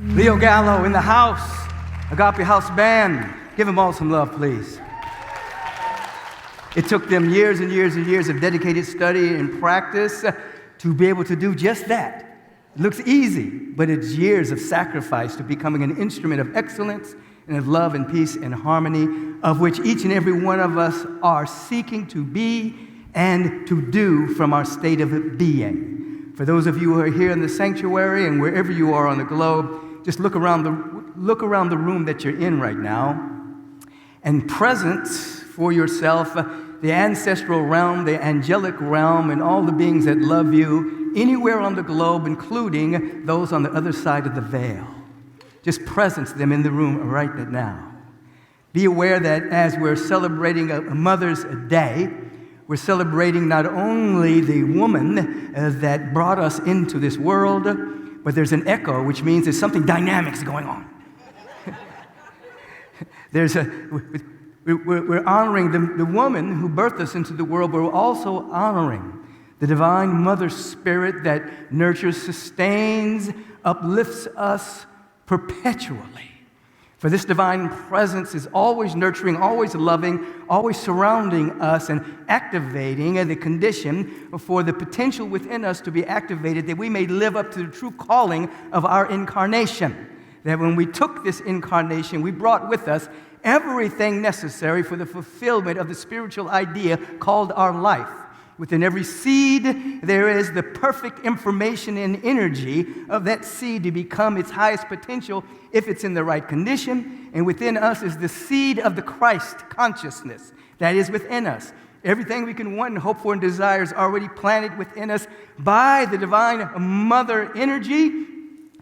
Leo Gallo in the house, Agape House Band. Give them all some love, please. It took them years and years and years of dedicated study and practice to be able to do just that. It looks easy, but it's years of sacrifice to becoming an instrument of excellence and of love and peace and harmony, of which each and every one of us are seeking to be and to do from our state of being. For those of you who are here in the sanctuary and wherever you are on the globe, just look around the room that you're in right now and present for yourself the ancestral realm, the angelic realm, and all the beings that love you anywhere on the globe, including those on the other side of the veil. Just presence them in the room right now. Be aware that as we're celebrating a Mother's Day, we're celebrating not only the woman that brought us into this world, but there's an echo, which means there's something dynamic going on. We're honoring the woman who birthed us into the world, but we're also honoring the divine mother spirit that nurtures, sustains, uplifts us perpetually. For this divine presence is always nurturing, always loving, always surrounding us and activating the condition for the potential within us to be activated, that we may live up to the true calling of our incarnation. That when we took this incarnation, we brought with us everything necessary for the fulfillment of the spiritual idea called our life. Within every seed, there is the perfect information and energy of that seed to become its highest potential if it's in the right condition. And within us is the seed of the Christ consciousness that is within us. Everything we can want and hope for and desire is already planted within us by the divine mother energy,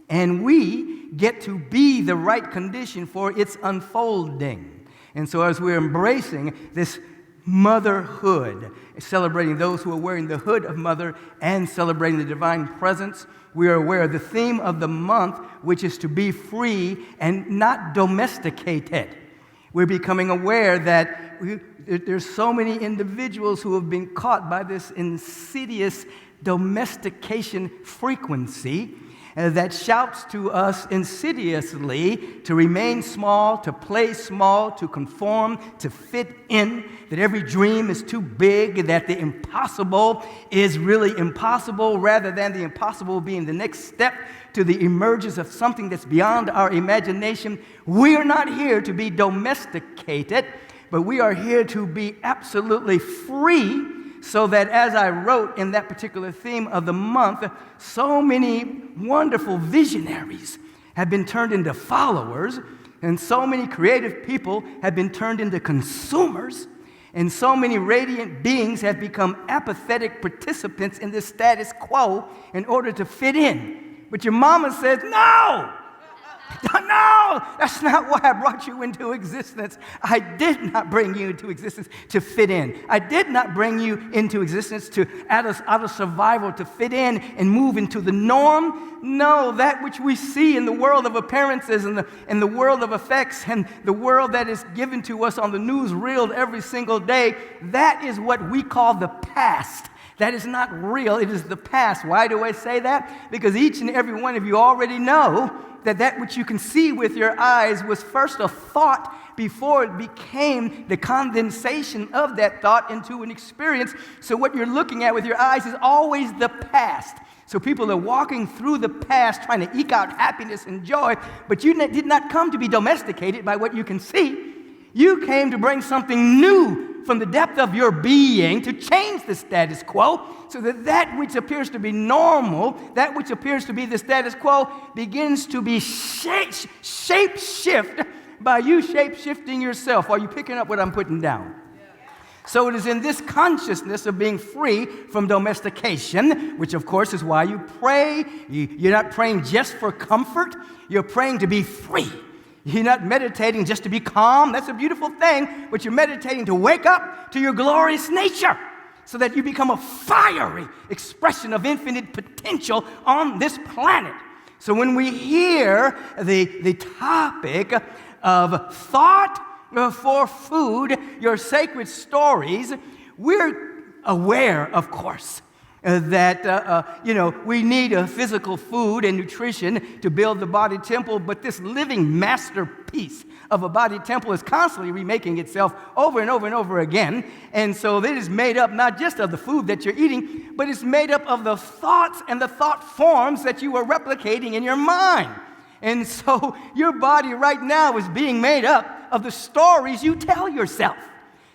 and we get to be the right condition for its unfolding. And so as we're embracing this motherhood, celebrating those who are wearing the hood of mother and celebrating the divine presence, we are aware of the theme of the month, which is to be free and not domesticated. We're becoming aware that there's so many individuals who have been caught by this insidious domestication frequency that shouts to us insidiously to remain small, to play small, to conform, to fit in, that every dream is too big, that the impossible is really impossible, rather than the impossible being the next step to the emergence of something that's beyond our imagination. We are not here to be domesticated, but we are here to be absolutely free, so that as I wrote in that particular theme of the month, so many wonderful visionaries have been turned into followers, and so many creative people have been turned into consumers, and so many radiant beings have become apathetic participants in this status quo in order to fit in. But your mama says, no! No, that's not why I brought you into existence. I did not bring you into existence to fit in. I did not bring you into existence to out of survival to fit in and move into the norm. No, that which we see in the world of appearances and the world of effects and the world that is given to us on the news reel every single day, that is what we call the past. That is not real. It is the past. Why do I say that? Because each and every one of you already know that which you can see with your eyes was first a thought before it became the condensation of that thought into an experience. So what you're looking at with your eyes is always the past. So people are walking through the past trying to eke out happiness and joy, but you did not come to be domesticated by what you can see. You came to bring something new from the depth of your being to change the status quo, so that which appears to be normal, that which appears to be the status quo, begins to be shape-shift by you shape-shifting yourself. Are you picking up what I'm putting down? So it is in this consciousness of being free from domestication, which of course is why you pray. You're not praying just for comfort. You're praying to be free. You're not meditating just to be calm. That's a beautiful thing, but you're meditating to wake up to your glorious nature so that you become a fiery expression of infinite potential on this planet. So when we hear the topic of thought for food, your sacred stories, we're aware, of course, We need a physical food and nutrition to build the body temple, but this living masterpiece of a body temple is constantly remaking itself over and over and over again. And so it is made up not just of the food that you're eating, but it's made up of the thoughts and the thought forms that you are replicating in your mind. And so your body right now is being made up of the stories you tell yourself.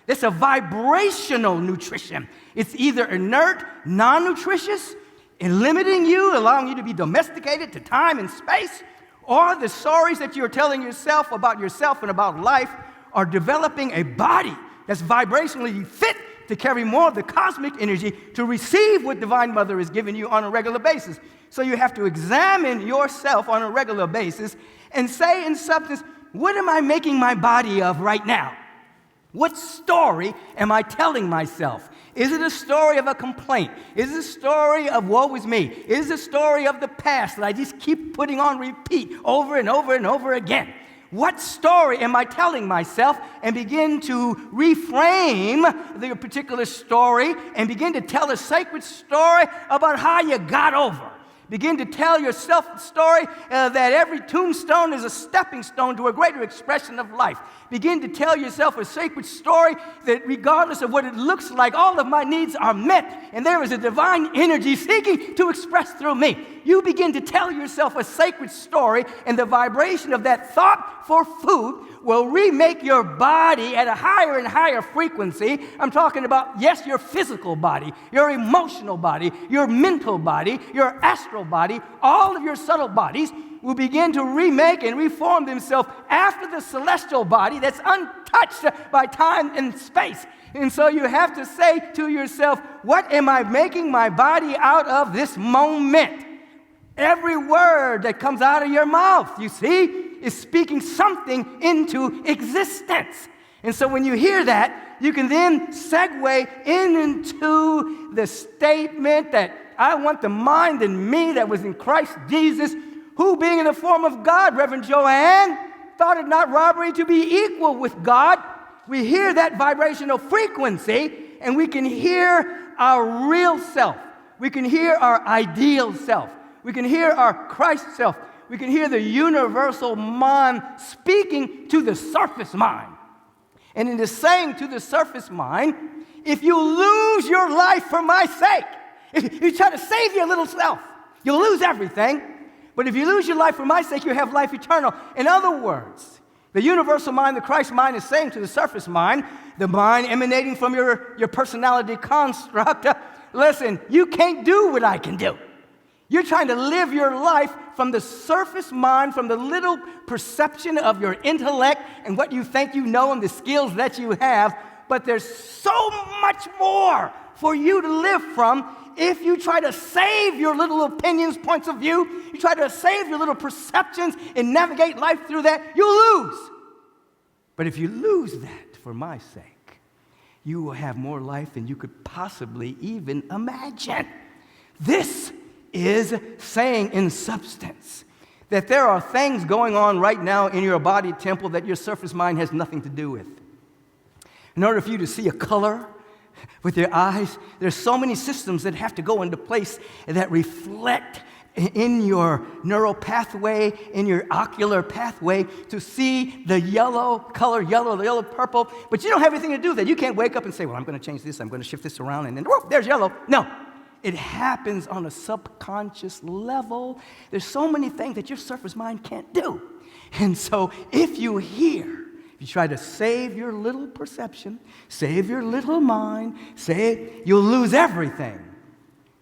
It's a vibrational nutrition. It's either inert, non-nutritious, and limiting you, allowing you to be domesticated to time and space, or the stories that you're telling yourself and about life are developing a body that's vibrationally fit to carry more of the cosmic energy to receive what Divine Mother is giving you on a regular basis. So you have to examine yourself on a regular basis and say in substance, what am I making my body of right now? What story am I telling myself? Is it a story of a complaint? Is it a story of woe is me? Is it a story of the past that I just keep putting on repeat over and over and over again? What story am I telling myself? And begin to reframe the particular story and begin to tell a sacred story about how you got over. Begin to tell yourself the story that every tombstone is a stepping stone to a greater expression of life. Begin to tell yourself a sacred story that regardless of what it looks like, all of my needs are met, and there is a divine energy seeking to express through me. You begin to tell yourself a sacred story, and the vibration of that thought for food will remake your body at a higher and higher frequency. I'm talking about, yes, your physical body, your emotional body, your mental body, your astral body, all of your subtle bodies will begin to remake and reform themselves after the celestial body that's untouched by time and space. And so you have to say to yourself, what am I making my body out of this moment? Every word that comes out of your mouth, you see, is speaking something into existence. And so when you hear that, you can then segue into the statement that I want the mind in me that was in Christ Jesus, who being in the form of God, Reverend Joanne, thought it not robbery to be equal with God. We hear that vibrational frequency, and we can hear our real self. We can hear our ideal self. We can hear our Christ self. We can hear the universal mind speaking to the surface mind. And in the saying to the surface mind, if you lose your life for my sake, if you try to save your little self, you'll lose everything. But if you lose your life for my sake, you have life eternal. In other words, the universal mind, the Christ mind, is saying to the surface mind, the mind emanating from your personality construct, listen, you can't do what I can do. You're trying to live your life from the surface mind, from the little perception of your intellect and what you think you know and the skills that you have. But there's so much more for you to live from. If you try to save your little opinions, points of view, you try to save your little perceptions and navigate life through that, you'll lose. But if you lose that for my sake, you will have more life than you could possibly even imagine. This is saying in substance that there are things going on right now in your body temple that your surface mind has nothing to do with. In order for you to see a color with your eyes, there's so many systems that have to go into place that reflect in your neural pathway, in your ocular pathway, to see the yellow color, the yellow purple, but you don't have anything to do with that. You can't wake up and say, well, I'm going to change this, I'm going to shift this around, and then, whoop, there's yellow. No. It happens on a subconscious level. There's so many things that your surface mind can't do. And so if you try to save your little perception, save your little mind, you'll lose everything.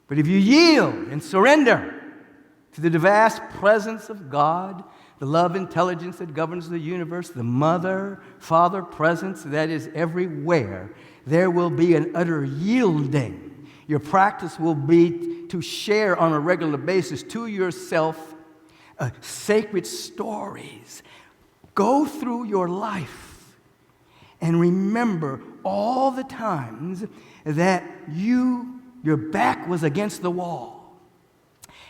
But if you yield and surrender to the vast presence of God, the love intelligence that governs the universe, the mother, father presence that is everywhere, there will be an utter yielding. Your practice will be to share on a regular basis to yourself sacred stories. Go through your life and remember all the times that your back was against the wall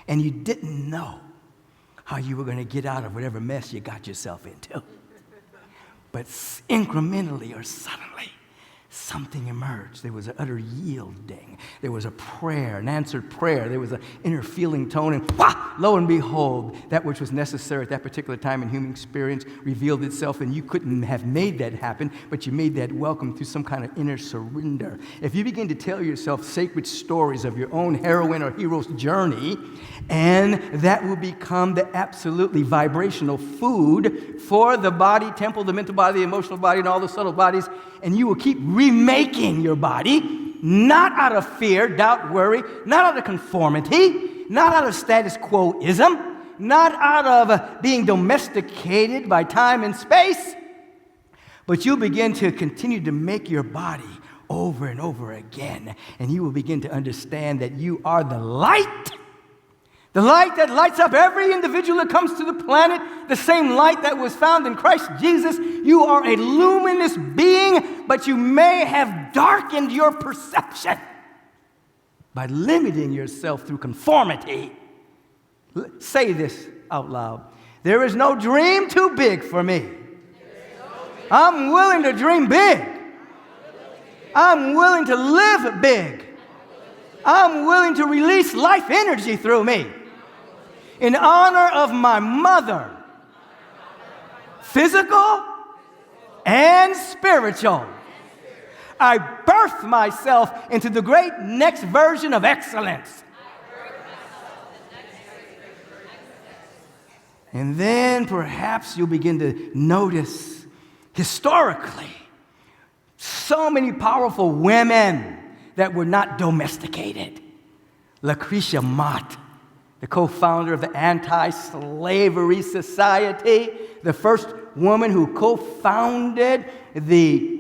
and you didn't know how you were going to get out of whatever mess you got yourself into. But incrementally or suddenly, something emerged. There was an utter yielding. There was a prayer, an answered prayer. There was an inner feeling tone, and lo and behold, that which was necessary at that particular time in human experience revealed itself, and you couldn't have made that happen, but you made that welcome through some kind of inner surrender. If you begin to tell yourself sacred stories of your own heroine or hero's journey, and that will become the absolutely vibrational food for the body, temple, the mental body, the emotional body, and all the subtle bodies, and you will keep remaking your body, not out of fear, doubt, worry, not out of conformity, not out of status quo-ism, not out of being domesticated by time and space, but you'll begin to continue to make your body over and over again, and you will begin to understand that you are the light that lights up every individual that comes to the planet, the same light that was found in Christ Jesus. You are a luminous being, but you may have darkened your perception by limiting yourself through conformity. Say this out loud. There is no dream too big for me. I'm willing to dream big. I'm willing to live big. I'm willing to release life energy through me. In honor of my mother, physical and spiritual, I birth myself into the great next version of excellence. And then perhaps you'll begin to notice historically so many powerful women that were not domesticated. Lucretia Mott, the co-founder of the Anti-Slavery Society, the first woman who co-founded the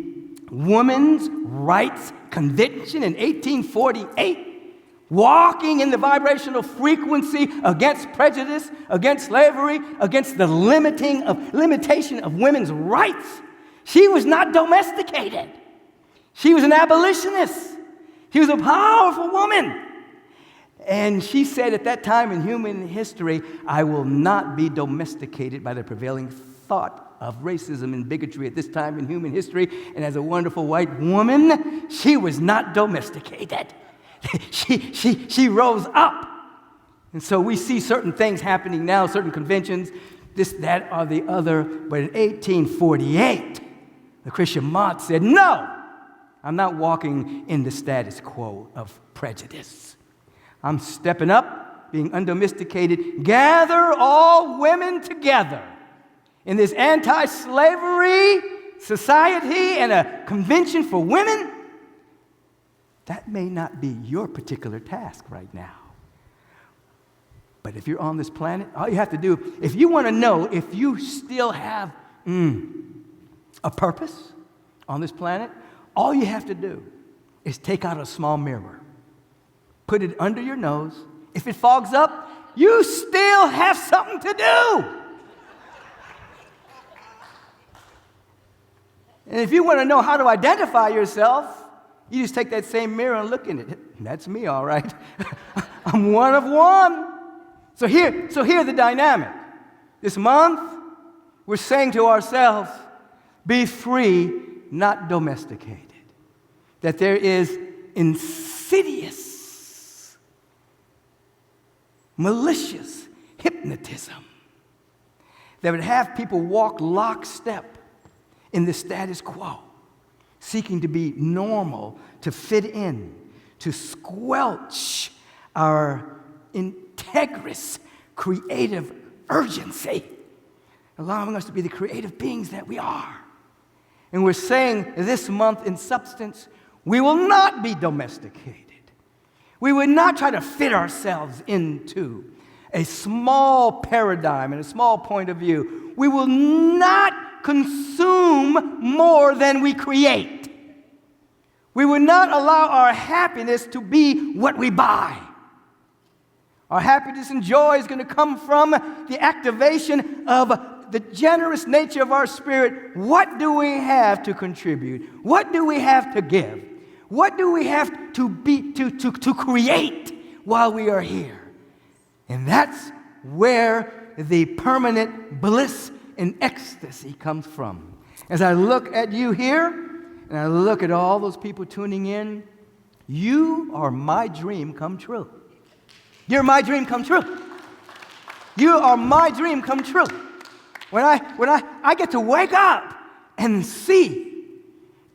Women's Rights Convention in 1848, walking in the vibrational frequency against prejudice, against slavery, against the limitation of women's rights. She was not domesticated. She was an abolitionist. She was a powerful woman. And she said at that time in human history, I will not be domesticated by the prevailing thought of racism and bigotry at this time in human history. And as a wonderful white woman, she was not domesticated. She rose up. And so we see certain things happening now, certain conventions, this, that, or the other. But in 1848, Lucretia Mott said, no, I'm not walking in the status quo of prejudice. I'm stepping up, being undomesticated. Gather all women together in this anti-slavery society and a convention for women. That may not be your particular task right now. But if you're on this planet, all you have to do, if you want to know if you still have a purpose on this planet, all you have to do is take out a small mirror. Put it under your nose. If it fogs up, you still have something to do. And if you want to know how to identify yourself, you just take that same mirror and look in it. That's me, all right. I'm one of one. So here's the dynamic. This month, we're saying to ourselves, be free, not domesticated. That there is insidious, malicious hypnotism that would have people walk lockstep in the status quo, seeking to be normal, to fit in, to squelch our integrous, creative urgency, allowing us to be the creative beings that we are. And we're saying this month, in substance, we will not be domesticated. We would not try to fit ourselves into a small paradigm and a small point of view. We will not consume more than we create. We will not allow our happiness to be what we buy. Our happiness and joy is going to come from the activation of the generous nature of our spirit. What do we have to contribute? What do we have to give? What do we have to be to create while we are here? And that's where the permanent bliss and ecstasy comes from. As I look at you here, and I look at all those people tuning in, you are my dream come true. You're my dream come true. You are my dream come true. When I get to wake up and see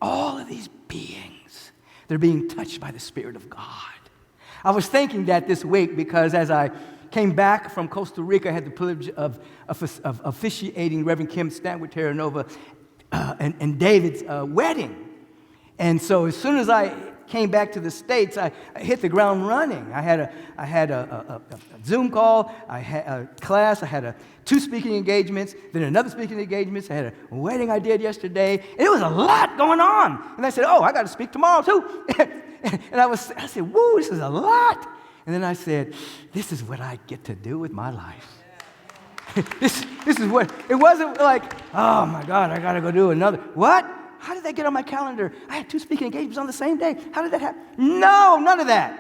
all of these beings that are being touched by the Spirit of God. I was thinking that this week because as I came back from Costa Rica, I had the privilege of officiating Reverend Kim Stanwood Terranova and David's wedding. And so as soon as I came back to the States, I hit the ground running. I had a Zoom call, I had a class, I had two speaking engagements, then another speaking engagement. I had a wedding I did yesterday, and it was a lot going on. And I said, oh, I got to speak tomorrow too. And I said, woo, this is a lot. And then I said, this is what I get to do with my life. This is what, it wasn't like, oh my God, I got to go do another. What? How did that get on my calendar? I had two speaking engagements on the same day. How did that happen? No, none of that.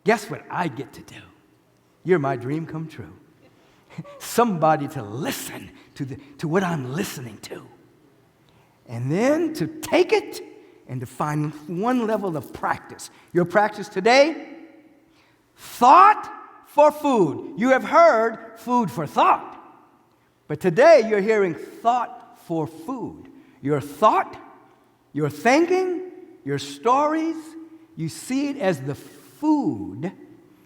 Guess what I get to do? You're my dream come true. Somebody to listen to what I'm listening to. And then to take it and to find one level of practice. Your practice today, thought for food. You have heard food for thought. But today you're hearing thought for food. Your thought, your thinking, your stories, you see it as the food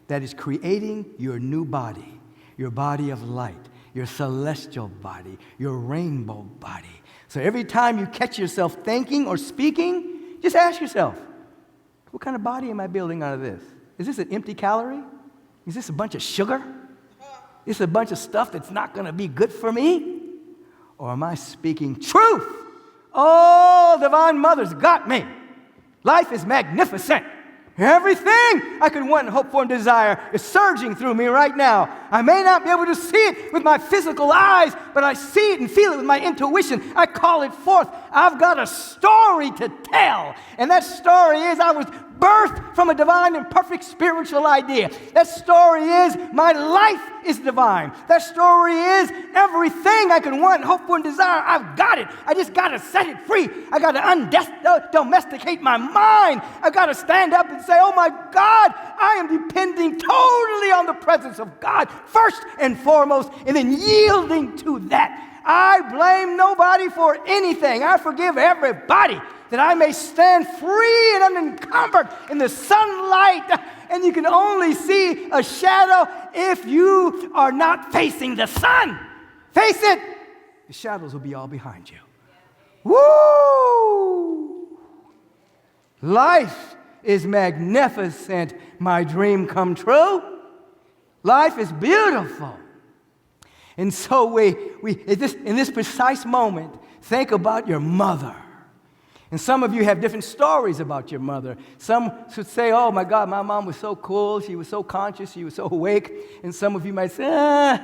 that is creating your new body, your body of light, your celestial body, your rainbow body. So every time you catch yourself thinking or speaking, just ask yourself, what kind of body am I building out of this? Is this an empty calorie? Is this a bunch of sugar? Is this a bunch of stuff that's not going to be good for me? Or am I speaking truth? Oh, Divine Mother's got me. Life is magnificent. Everything I could want and hope for and desire is surging through me right now. I may not be able to see it with my physical eyes, but I see it and feel it with my intuition. I call it forth. I've got a story to tell. And that story is I was birthed from a divine and perfect spiritual idea. That story is my life is divine. That story is everything I can want, hope for, and desire. I've got it. I just got to set it free. I got to domesticate my mind. I've got to stand up and say, oh my God, I am depending totally on the presence of God first and foremost, and then yielding to that. I blame nobody for anything. I forgive everybody, that I may stand free and unencumbered in the sunlight. And you can only see a shadow if you are not facing the sun. Face it, the shadows will be all behind you. Woo! Life is magnificent, my dream come true. Life is beautiful. And so we in this precise moment, think about your mother. And some of you have different stories about your mother. Some should say, oh my God, my mom was so cool, she was so conscious, she was so awake. And some of you might say,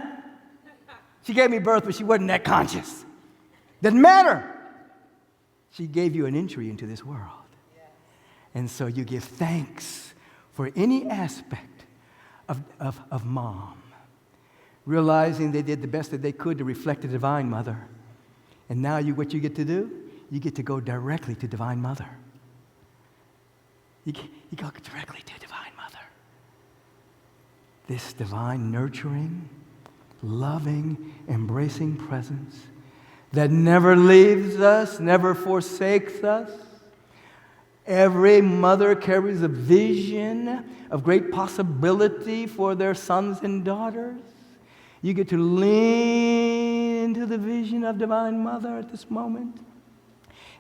she gave me birth, but she wasn't that conscious. Doesn't matter. She gave you an entry into this world. And so you give thanks for any aspect of mom, realizing they did the best that they could to reflect the Divine Mother. And now what you get to do, you get to go directly to Divine Mother. You go directly to Divine Mother. This divine, nurturing, loving, embracing presence that never leaves us, never forsakes us. Every mother carries a vision of great possibility for their sons and daughters. You get to lean into the vision of Divine Mother at this moment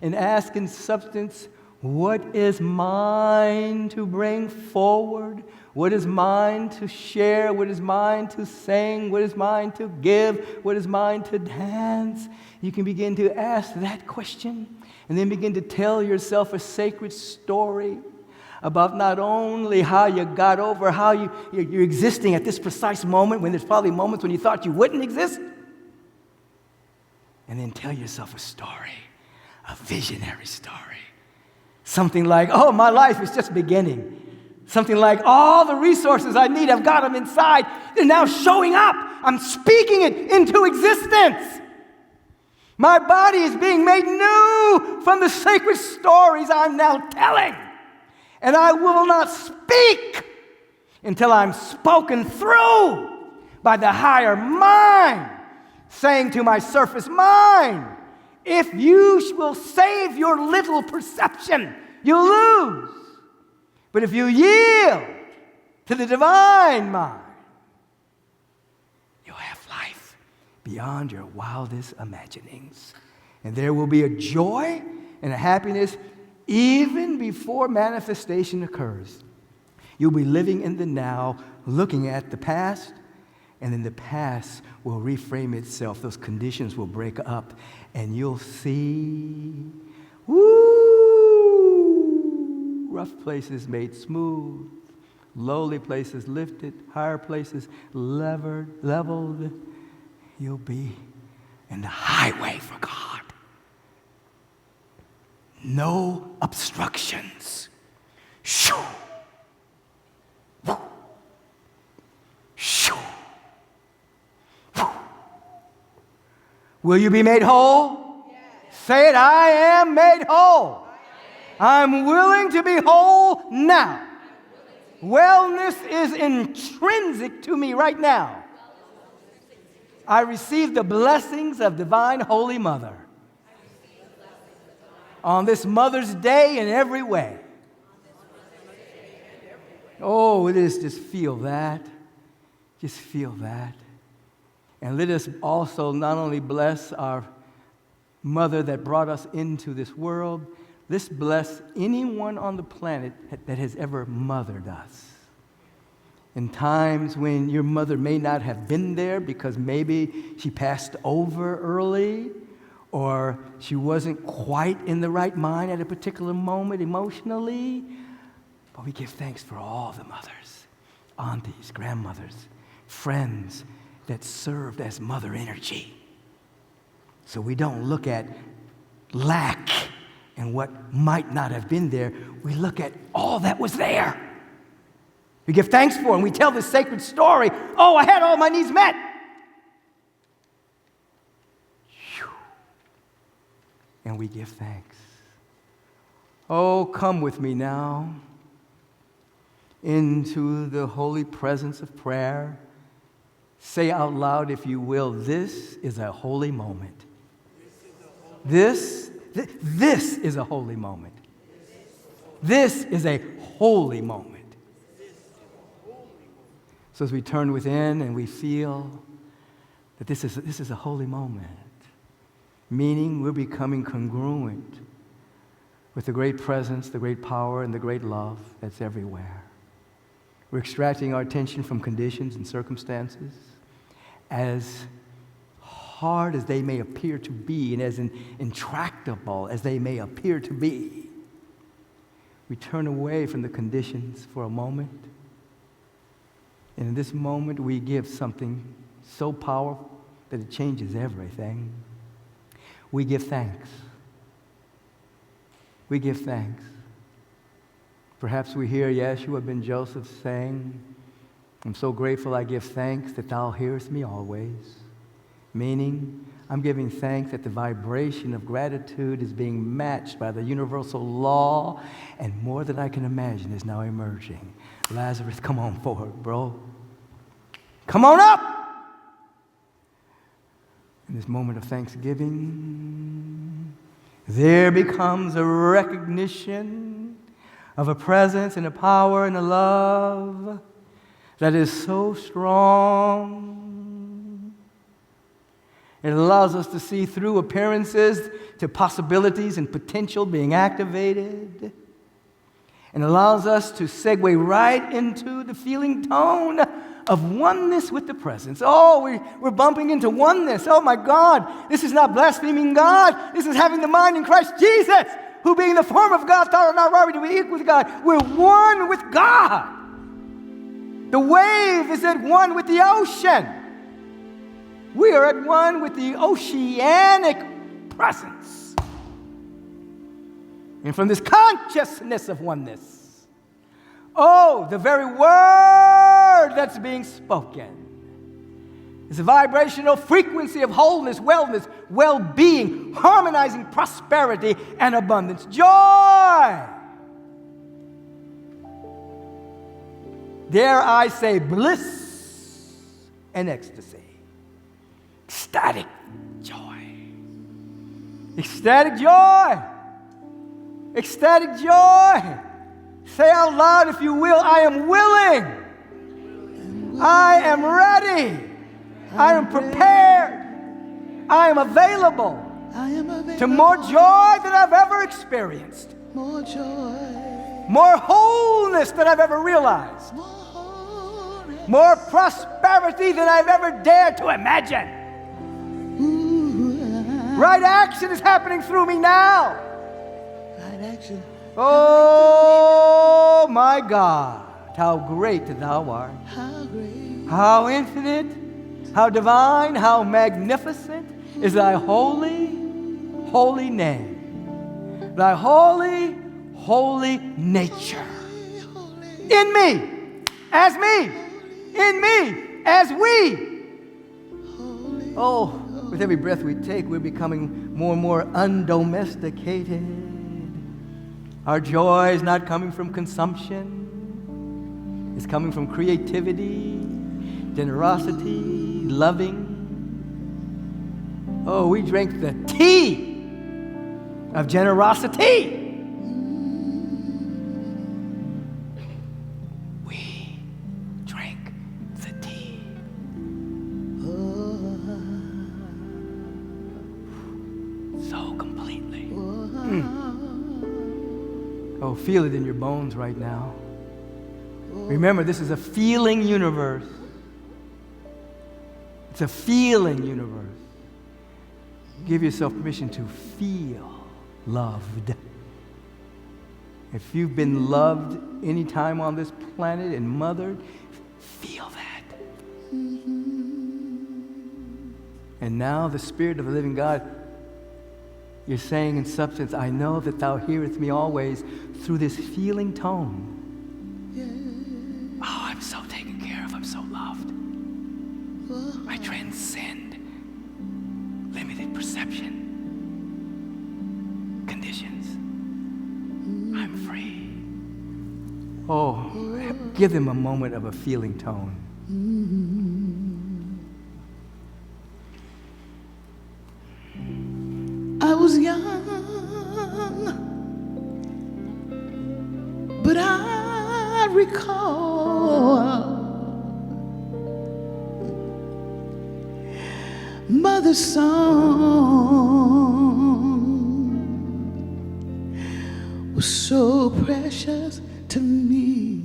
and ask in substance, what is mine to bring forward? What is mine to share? What is mine to sing? What is mine to give? What is mine to dance? You can begin to ask that question and then begin to tell yourself a sacred story about not only how you got over, how you're existing at this precise moment when there's probably moments when you thought you wouldn't exist. And then tell yourself a story, a visionary story. Something like, oh, my life is just beginning. Something like, all the resources I need, I've got them inside. They're now showing up. I'm speaking it into existence. My body is being made new from the sacred stories I'm now telling. And I will not speak until I'm spoken through by the higher mind, saying to my surface mind, if you will save your little perception, you'll lose. But if you yield to the divine mind, you'll have life beyond your wildest imaginings. And there will be a joy and a happiness even before manifestation occurs. You'll be living in the now, looking at the past, and then the past will reframe itself. Those conditions will break up, and you'll see, rough places made smooth, lowly places lifted, higher places leveled. You'll be in the highway for God. No obstructions. Shoo. Woo. Shoo. Woo. Will you be made whole? Yes. Say it, I am made whole. I'm willing to be whole now. Wellness is intrinsic to me right now. I receive the blessings of Divine Holy Mother on this Mother's Day in every way. Oh, it is just feel that. Just feel that. And let us also not only bless our mother that brought us into this world, let's bless anyone on the planet that has ever mothered us. In times when your mother may not have been there because maybe she passed over early, or she wasn't quite in the right mind at a particular moment emotionally. But we give thanks for all the mothers, aunties, grandmothers, friends that served as mother energy. So we don't look at lack and what might not have been there. We look at all that was there. We give thanks for, and we tell this sacred story. Oh, I had all my needs met. And we give thanks. Oh, come with me now into the holy presence of prayer. Say out loud, if you will, this is a holy moment. This is a holy moment. This is a holy moment. So as we turn within and we feel that this is a holy moment, meaning we're becoming congruent with the great presence, the great power, and the great love that's everywhere. We're extracting our attention from conditions and circumstances, as hard as they may appear to be and as intractable as they may appear to be. We turn away from the conditions for a moment, and in this moment we give something so powerful that it changes everything. We give thanks. We give thanks. Perhaps we hear Yeshua ben Joseph saying, I'm so grateful I give thanks that thou hearest me always. Meaning, I'm giving thanks that the vibration of gratitude is being matched by the universal law, and more than I can imagine is now emerging. Lazarus, come on forward, bro. Come on up! In this moment of thanksgiving, there becomes a recognition of a presence and a power and a love that is so strong. It allows us to see through appearances to possibilities and potential being activated, and allows us to segue right into the feeling tone of oneness with the presence. Oh, we're bumping into oneness. Oh my God, this is not blaspheming God. This is having the mind in Christ Jesus, who being the form of God, thought it not robbery to be equal with God. We're one with God. The wave is at one with the ocean. We are at one with the oceanic presence. And from this consciousness of oneness, oh, the very word that's being spoken It's a vibrational frequency of wholeness, wellness, well-being, harmonizing prosperity and abundance. Joy! Dare I say bliss and ecstasy. Ecstatic joy. Ecstatic joy. Ecstatic joy. Say out loud if you will, I am willing. I am ready. I am prepared. I am available to more joy than I've ever experienced. More joy. More wholeness than I've ever realized. More prosperity than I've ever dared to imagine. Right action is happening through me now. Right action. Oh my God, how great thou art. How great. How infinite, how divine, how magnificent is thy holy, holy name. Thy holy, holy nature. In me, as me, in me, as we. Oh, with every breath we take, we're becoming more and more undomesticated. Our joy is not coming from consumption. It's coming from creativity, generosity, loving. Oh, we drank the tea of generosity. We drank the tea. So completely. Oh, feel it in your bones right now. Remember, this is a feeling universe. It's a feeling universe. Give yourself permission to feel loved. If you've been loved any time on this planet and mothered, feel that. And now the Spirit of the living God, you're saying in substance, I know that thou hearest me always through this feeling tone. Oh, I'm so taken care of. I'm so loved. I transcend limited perception, conditions. I'm free. Oh, give them a moment of a feeling tone. I was young, but I recall Mother's song was so precious to me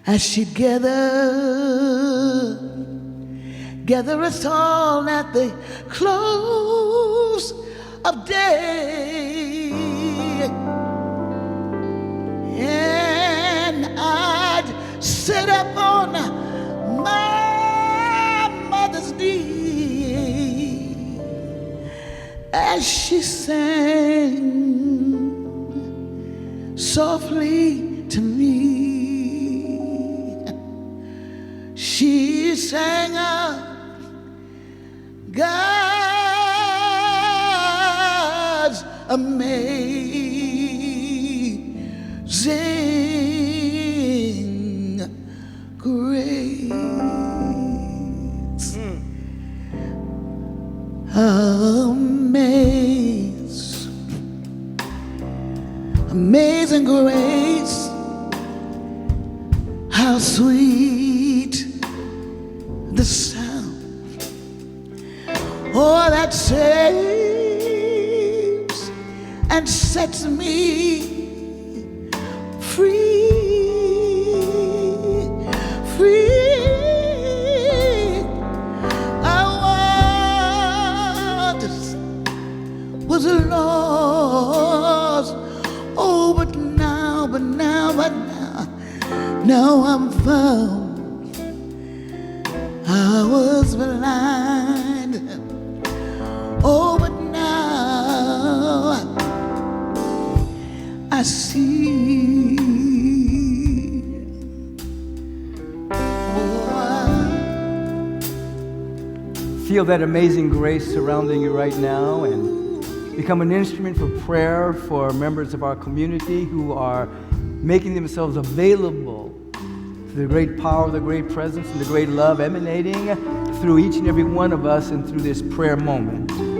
as she'd gather us all at the close of day, and I'd sit up on my mother's knee as she sang softly to me. She sang God's amazing grace. Amazing grace, how sweet the sound, oh, that saves and sets me free, free. I once was lost, oh, but now I'm found. I was blind, oh, but now I see. Oh, feel that amazing grace surrounding you right now and become an instrument for prayer for members of our community who are making themselves available to the great power, the great presence, and the great love emanating through each and every one of us and through this prayer moment.